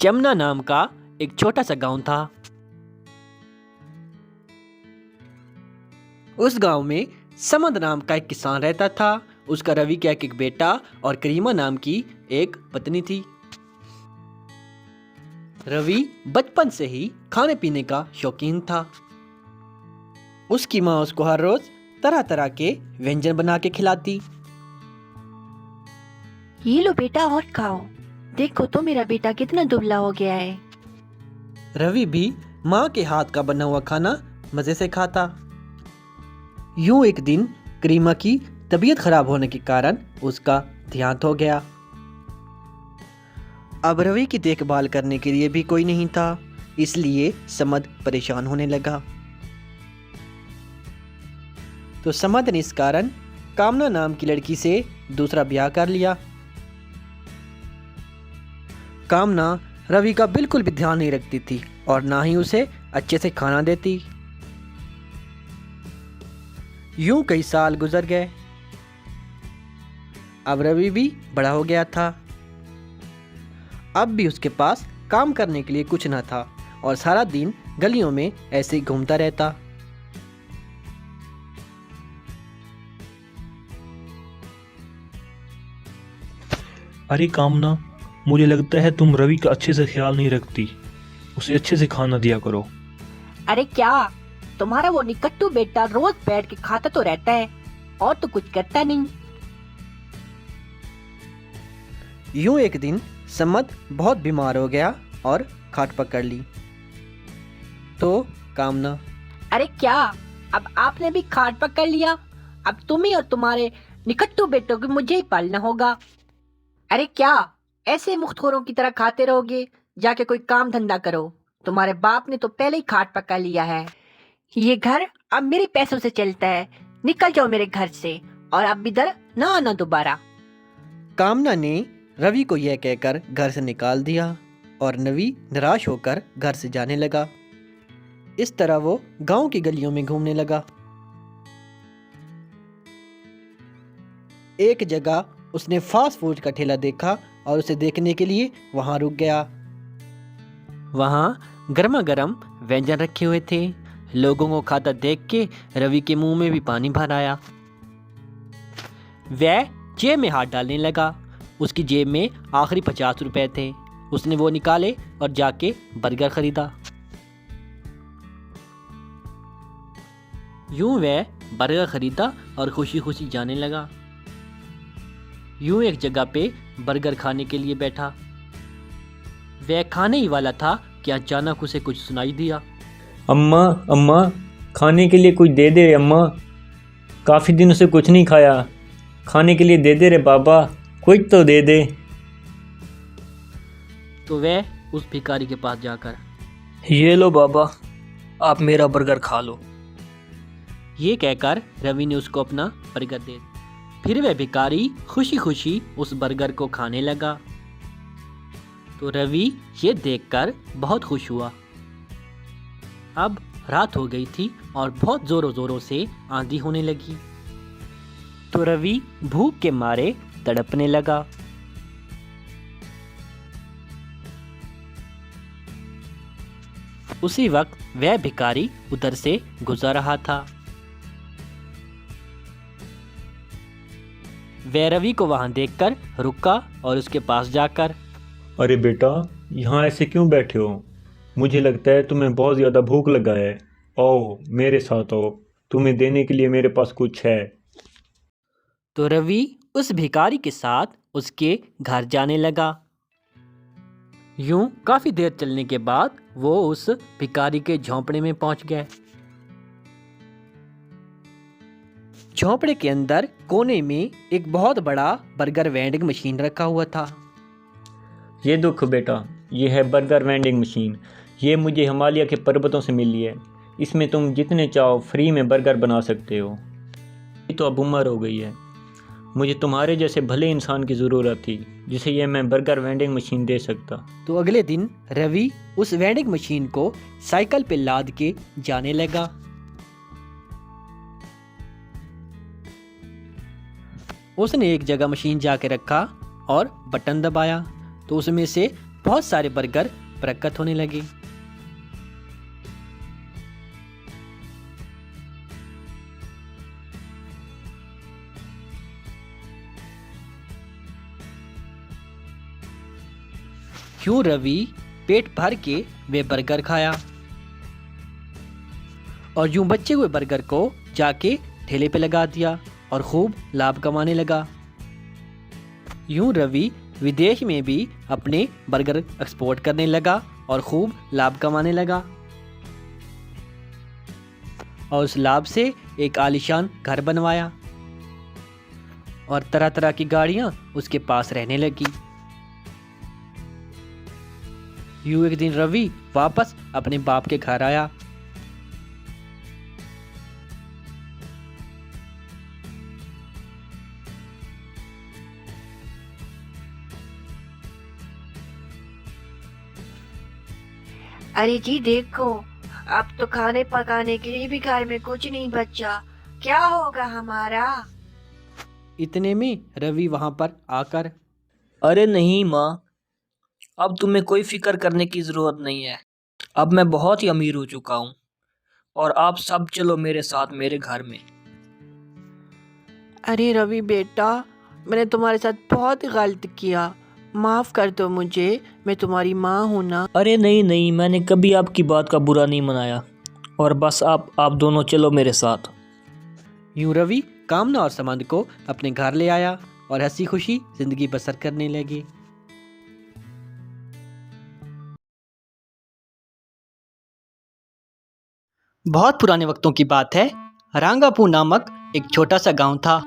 जमुना नाम का एक छोटा सा गांव था। उस गांव में समद नाम का एक किसान रहता था। उसका रवि का एक बेटा और करीमा नाम की एक पत्नी थी। रवि बचपन से ही खाने पीने का शौकीन था। उसकी माँ उसको हर रोज तरह तरह के व्यंजन बना के खिलाती। ये लो बेटा और खाओ। देखो तो मेरा बेटा कितना दुबला हो गया है। रवि भी माँ के हाथ का बना हुआ खाना मजे से खाता। यूं एक दिन करीमा की तबीयत खराब होने के कारण उसका देहांत हो गया। अब रवि की देखभाल करने के लिए भी कोई नहीं था, इसलिए समद परेशान होने लगा। तो समद ने इस कारण कामना नाम की लड़की से दूसरा ब्याह कर लिया। कामना रवि का बिल्कुल भी ध्यान नहीं रखती थी और ना ही उसे अच्छे से खाना देती। यूं कई साल गुजर गए। अब रवि भी बड़ा हो गया था। अब भी उसके पास काम करने के लिए कुछ न था और सारा दिन गलियों में ऐसे ही घूमता रहता। अरे कामना, मुझे लगता है तुम रवि का अच्छे से ख्याल नहीं रखती। उसे अच्छे से खाना दिया करो। अरे क्या, तुम्हारा वो निकट्टू बेटा रोज बैठ के खाता तो रहता है और तो कुछ करता नहीं। यूं एक दिन समद बहुत बीमार हो गया और खाट पकड़ ली। तो कामना, अरे क्या, अब आपने भी खाट पकड़ लिया। अब तुम ही और तुम्हारे निकट्टू बेटों को मुझे ही पालना होगा। अरे क्या, ऐसे मुख्तखोरों की तरह खाते रहोगे? जाके कोई काम धंधा करो। तुम्हारे बाप ने तो पहले ही खाट पकड़ लिया है। ये घर अब मेरे पैसों से चलता है। निकल जाओ मेरे घर से और अब इधर ना आना दोबारा। कामना ने रवि को यह कहकर घर से निकाल दिया और रवि निराश होकर घर से जाने लगा। इस तरह वो गांव की गलियों में घूमने लगा। एक जगह उसने फास्ट फूड का ठेला देखा और उसे देखने के लिए वहां रुक गया। वहां गर्मा गर्म व्यंजन रखे हुए थे। लोगों को खाता देख के रवि के मुंह में भी पानी भर आया। वह जेब में हाथ डालने लगा। उसकी जेब में आखिरी 50 रुपए थे। उसने वो निकाले और जाके बर्गर खरीदा। यूं वह बर्गर खरीदा और खुशी खुशी जाने लगा। यूं एक जगह पे बर्गर खाने के लिए बैठा। वह खाने ही वाला था कि अचानक उसे कुछ सुनाई दिया। अम्मा अम्मा, खाने के लिए कुछ दे दे रे अम्मा। काफ़ी दिनों से कुछ नहीं खाया। खाने के लिए दे दे रे बाबा, कुछ तो दे दे। तो वह उस भिखारी के पास जाकर, ये लो बाबा, आप मेरा बर्गर खा लो। ये कहकर रवि ने उसको अपना बर्गर दे दिया। फिर वह भिखारी खुशी खुशी उस बर्गर को खाने लगा। तो रवि ये देखकर बहुत खुश हुआ। अब रात हो गई थी और बहुत जोरों जोरों से आंधी होने लगी। तो रवि भूख के मारे तड़पने लगा। उसी वक्त वह भिखारी उधर से गुजर रहा था। वह रवि को वहां देखकर रुका और उसके पास जाकर, अरे बेटा, यहाँ ऐसे क्यों बैठे हो? मुझे लगता है तुम्हें बहुत ज़्यादा भूख लगा है। आओ मेरे साथ आओ, तुम्हें देने के लिए मेरे पास कुछ है। तो रवि उस भिखारी के साथ उसके घर जाने लगा। यूं काफी देर चलने के बाद वो उस भिखारी के झोंपड़े में पहुंच गए। झोंपड़े के अंदर कोने में एक बहुत बड़ा बर्गर वेंडिंग मशीन रखा हुआ था। ये देखो बेटा, ये है बर्गर वेंडिंग मशीन। ये मुझे हिमालय के पर्वतों से मिली है। इसमें तुम जितने चाहो फ्री में बर्गर बना सकते हो। ये तो अब उम्र हो गई है। मुझे तुम्हारे जैसे भले इंसान की ज़रूरत थी जिसे ये मैं बर्गर वेंडिंग मशीन दे सकता। तो अगले दिन रवि उस वेंडिंग मशीन को साइकिल पे लाद के जाने लगा। उसने एक जगह मशीन जाके रखा और बटन दबाया तो उसमें से बहुत सारे बर्गर प्रकट होने लगे। यूं रवि पेट भर के वे बर्गर खाया और यूं बचे हुए बर्गर को जाके ठेले पे लगा दिया और खूब लाभ कमाने लगा। यूं रवि विदेश में भी अपने बर्गर एक्सपोर्ट करने लगा और खूब लाभ कमाने लगा और उस लाभ से एक आलीशान घर बनवाया और तरह तरह की गाड़ियां उसके पास रहने लगी। यूं एक दिन रवि वापस अपने बाप के घर आया। अरे जी देखो, अब तो खाने पकाने के लिए भी घर में कुछ नहीं बचा। क्या होगा हमारा? इतने में रवि वहां पर आकर, अरे नहीं माँ, अब तुम्हें कोई फिक्र करने की ज़रूरत नहीं है। अब मैं बहुत ही अमीर हो चुका हूँ और आप सब चलो मेरे साथ मेरे घर में। अरे रवि बेटा, मैंने तुम्हारे साथ बहुत गलत किया, माफ कर दो मुझे, मैं तुम्हारी माँ हूँ ना। अरे नहीं नहीं, मैंने कभी आपकी बात का बुरा नहीं मनाया और बस आप दोनों चलो मेरे साथ। यूं रवि कामना और समंद को अपने घर ले आया और हंसी खुशी जिंदगी बसर करने लगे। बहुत पुराने वक्तों की बात है। रांगापुर नामक एक छोटा सा गांव था।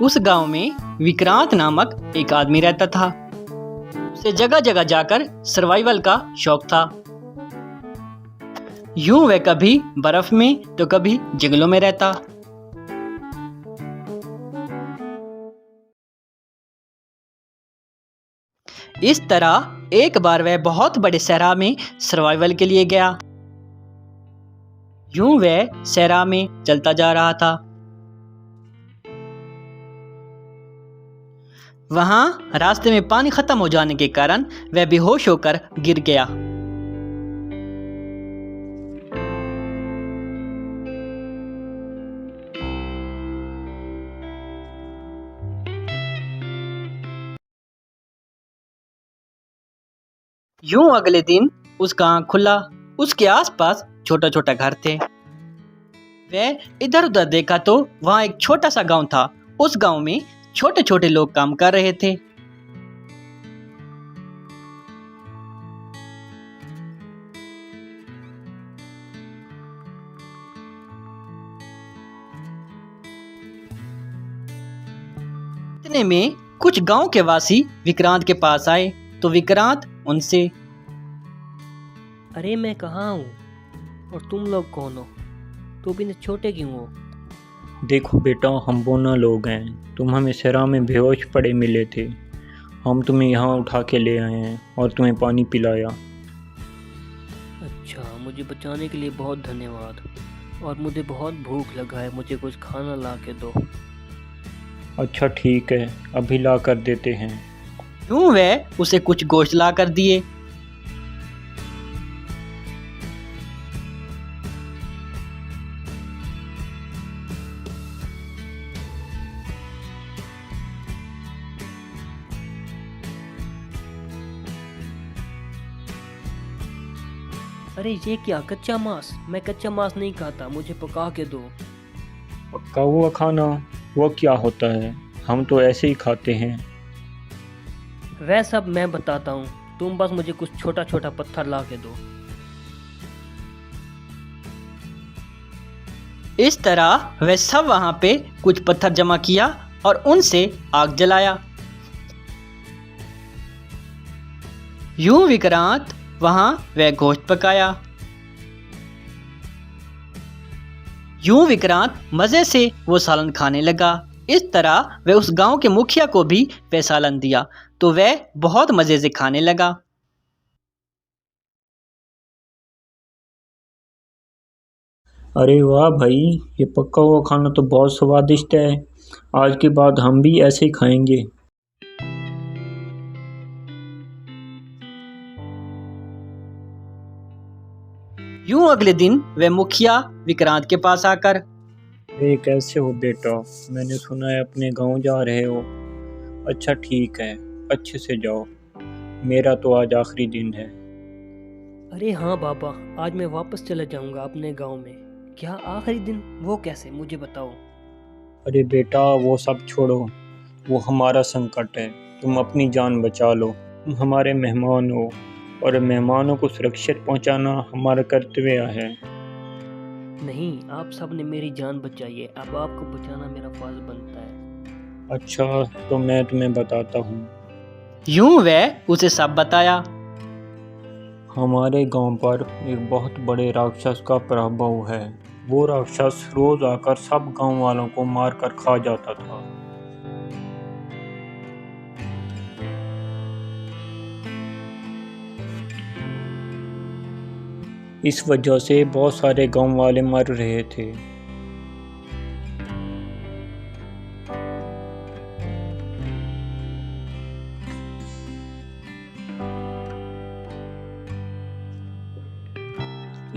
उस गांव में विक्रांत नामक एक आदमी रहता था। उसे जगह जगह जाकर सर्वाइवल का शौक था। यूं वह कभी बर्फ में तो कभी जंगलों में रहता। इस तरह एक बार वह बहुत बड़े सहरा में सर्वाइवल के लिए गया। यूं वह सहरा में चलता जा रहा था। वहां रास्ते में पानी खत्म हो जाने के कारण वह बेहोश होकर गिर गया। यूं अगले दिन उसका आंख खुला। उसके आसपास छोटा छोटा घर थे। वह इधर उधर देखा तो वहां एक छोटा सा गांव था। उस गांव में छोटे छोटे लोग काम कर रहे थे। इतने में कुछ गांव के वासी विक्रांत के पास आए तो विक्रांत उनसे, अरे मैं कहाँ हूँ और तुम लोग कौन हो? तुम इतने छोटे क्यों हो? देखो बेटा, हम बोना लोग हैं। तुम हमें सहरा में बेहोश पड़े मिले थे। हम तुम्हें यहाँ उठा के ले आए हैं और तुम्हें पानी पिलाया। अच्छा, मुझे बचाने के लिए बहुत धन्यवाद और मुझे बहुत भूख लगा है, मुझे कुछ खाना ला के दो। अच्छा ठीक है, अभी ला कर देते हैं। यूं वह उसे कुछ गोश्त ला कर दिए। अरे ये क्या, कच्चा मांस? मैं कच्चा मांस नहीं खाता, मुझे पका के दो। पका हुआ खाना वो क्या होता है? हम तो ऐसे ही खाते हैं। वह सब मैं बताता हूँ, तुम बस मुझे कुछ छोटा छोटा पत्थर ला के दो। इस तरह वह सब वहां पे कुछ पत्थर जमा किया और उनसे आग जलाया। यूं विक्रांत वहां वह गोश्त पकाया। यूं विक्रांत मजे से वो सालन खाने लगा। इस तरह वह उस गांव के मुखिया को भी वह सालन दिया तो वह बहुत मजे से खाने लगा। अरे वाह भाई, ये पका हुआ खाना तो बहुत स्वादिष्ट है। आज के बाद हम भी ऐसे ही खाएंगे। यूं अगले दिन वे मुखिया विक्रांत के पास आकर, अरे कैसे हो बेटा, मैंने सुना है अपने गांव जा रहे हो। अच्छा ठीक है, अच्छे से जाओ। मेरा तो आज आखिरी दिन है। अरे हाँ बाबा, आज मैं वापस चला जाऊंगा अपने गांव में। क्या आखिरी दिन? वो कैसे, मुझे बताओ। अरे बेटा वो सब छोड़ो, वो हमारा संकट है। तुम अपनी जान बचा लो। तुम हमारे मेहमान हो और मेहमानों को सुरक्षित पहुंचाना हमारा कर्तव्य है। नहीं, आप सब ने मेरी जान बचाई है, अब आपको बचाना मेरा फर्ज बनता है। अच्छा तो मैं तुम्हें बताता हूँ। यूं वह उसे सब बताया। हमारे गांव पर एक बहुत बड़े राक्षस का प्रभाव है। वो राक्षस रोज आकर सब गांव वालों को मार कर खा जाता था। इस वजह से बहुत सारे गांव वाले मर रहे थे।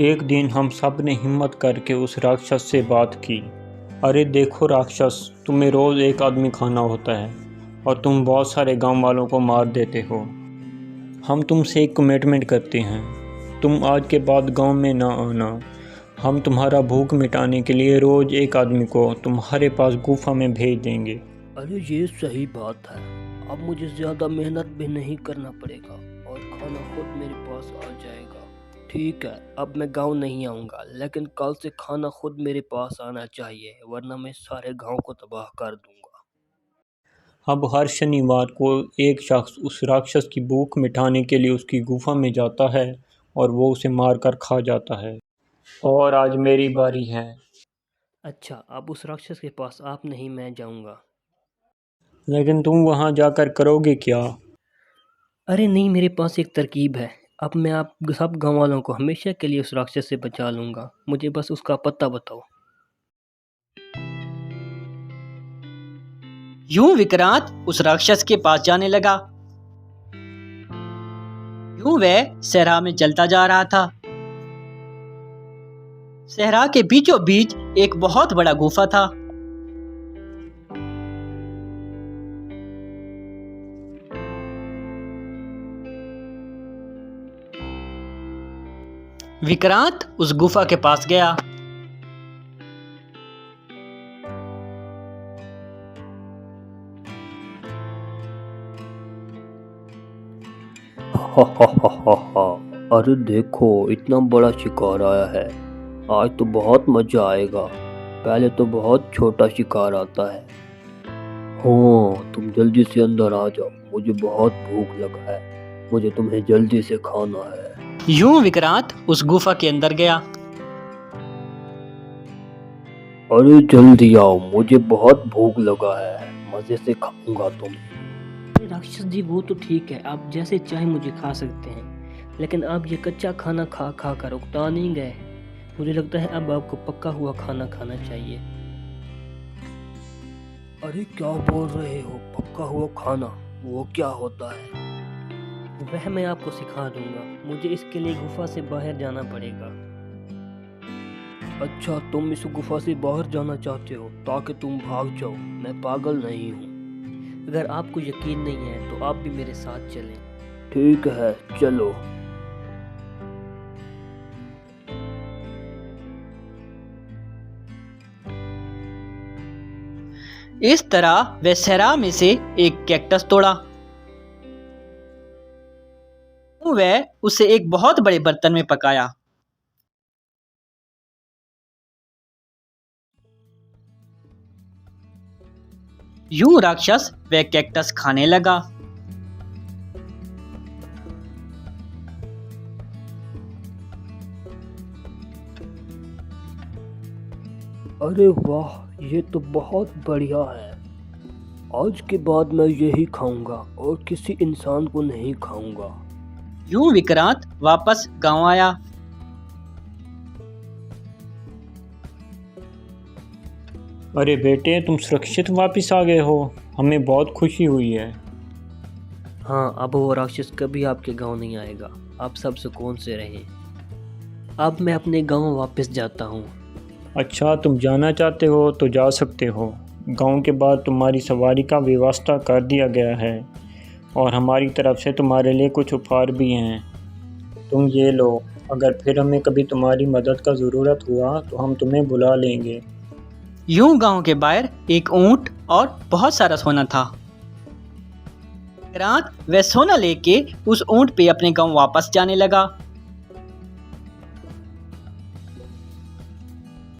एक दिन हम सब ने हिम्मत करके उस राक्षस से बात की। अरे देखो राक्षस, तुम्हें रोज एक आदमी खाना होता है और तुम बहुत सारे गांव वालों को मार देते हो। हम तुमसे एक कमिटमेंट करते हैं, तुम आज के बाद गांव में ना आना। हम तुम्हारा भूख मिटाने के लिए रोज एक आदमी को तुम्हारे पास गुफा में भेज देंगे। अरे ये सही बात है, अब मुझे ज़्यादा मेहनत भी नहीं करना पड़ेगा और खाना खुद मेरे पास आ जाएगा। ठीक है, अब मैं गांव नहीं आऊँगा, लेकिन कल से खाना खुद मेरे पास आना चाहिए, वरना मैं सारे गांव को तबाह कर दूंगा। अब हर शनिवार को एक शख्स उस राक्षस की भूख मिटाने के लिए उसकी गुफा में जाता है और वो उसे मार कर खा जाता है। और आज मेरी बारी है। अच्छा, अब उस राक्षस के पास आप नहीं, मैं जाऊंगा। लेकिन तुम वहाँ जाकर करोगे क्या? अरे नहीं, मेरे पास एक तरकीब है। अब मैं आप सब गांव वालों को हमेशा के लिए उस राक्षस से बचा लूंगा, मुझे बस उसका पता बताओ। यूं विक्रांत उस राक्षस के पास जाने लगा। यूं वह सहरा में चलता जा रहा था। सहरा के बीचों बीच एक बहुत बड़ा गुफा था। विक्रांत उस गुफा के पास गया। अरे देखो, इतना बड़ा शिकार आया है, आज तो बहुत मजा आएगा। पहले तो बहुत छोटा शिकार आता है। हाँ, तुम जल्दी से अंदर आ जाओ, मुझे बहुत भूख लगा है, मुझे तुम्हें जल्दी से खाना है। यूं विक्रांत उस गुफा के अंदर गया। अरे जल्दी आओ, मुझे बहुत भूख लगा है, मजे से खाऊंगा तुम्हें। राक्षस जी वो तो ठीक है, आप जैसे चाहे मुझे खा सकते हैं, लेकिन आप ये कच्चा खाना खा खा कर उकता नहीं गए। मुझे लगता है अब आपको पक्का हुआ खाना खाना चाहिए। अरे क्या बोल रहे हो, पक्का हुआ खाना? वो क्या होता है? वह मैं आपको सिखा दूंगा, मुझे इसके लिए गुफा से बाहर जाना पड़ेगा। अच्छा, तुम इस गुफा से बाहर जाना चाहते हो ताकि तुम भाग जाओ? मैं पागल नहीं हूँ। अगर आपको यकीन नहीं है तो आप भी मेरे साथ चलें। ठीक है, चलो। इस तरह वह सहरा में से एक कैक्टस तोड़ा। वह उसे एक बहुत बड़े बर्तन में पकाया। यूं राक्षस वह कैक्टस खाने लगा। अरे वाह, ये तो बहुत बढ़िया है। आज के बाद मैं यही खाऊंगा और किसी इंसान को नहीं खाऊंगा। यूं विक्रांत वापस गांव आया। अरे बेटे, तुम सुरक्षित वापस आ गए हो, हमें बहुत खुशी हुई है। हाँ, अब वो राक्षस कभी आपके गांव नहीं आएगा। आप सब सुकून से रहें। अब मैं अपने गांव वापस जाता हूँ। अच्छा, तुम जाना चाहते हो तो जा सकते हो। गांव के बाद तुम्हारी सवारी का व्यवस्था कर दिया गया है और हमारी तरफ से तुम्हारे लिए कुछ उपहार भी हैं। तुम ये लो। अगर फिर हमें कभी तुम्हारी मदद का ज़रूरत हुआ तो हम तुम्हें बुला लेंगे। यूं गांव के बाहर एक ऊंट और बहुत सारा सोना था। रात वह सोना लेके उस ऊंट पे अपने गांव वापस जाने लगा।